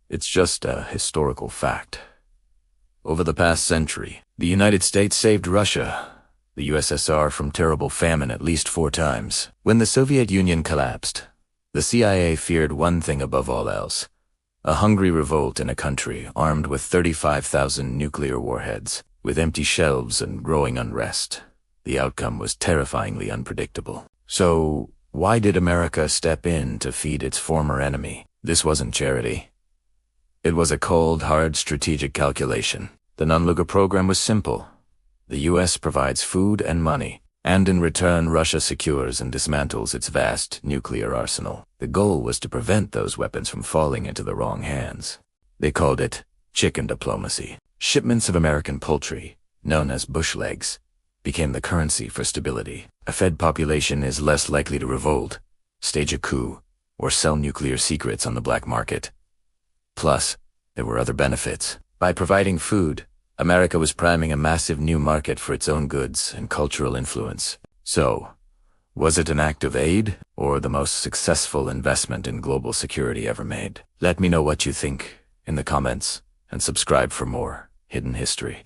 It's just a historical fact. Over the past century, the United States saved Russia, the USSR, from terrible famine at least 4 times. When the Soviet Union collapsed, the CIA feared one thing above all else: a hungry revolt in a country armed with 35,000 nuclear warheads, with empty shelves and growing unrest. The outcome was terrifyingly unpredictable. So, why did America step in to feed its former enemy? This wasn't charity. It was a cold, hard strategic calculation. The non-Lugar program was simple. The U.S. provides food and money, and in return Russia secures and dismantles its vast nuclear arsenal. The goal was to prevent those weapons from falling into the wrong hands. They called it chicken diplomacy. Shipments of American poultry, known as bush legs, became the currency for stability. A fed population is less likely to revolt, stage a coup, or sell nuclear secrets on the black market. Plus, there were other benefits. By providing food, America was priming a massive new market for its own goods and cultural influence. So, was it an act of aid, or the most successful investment in global security ever made? Let me know what you think in the comments, and subscribe for more hidden history.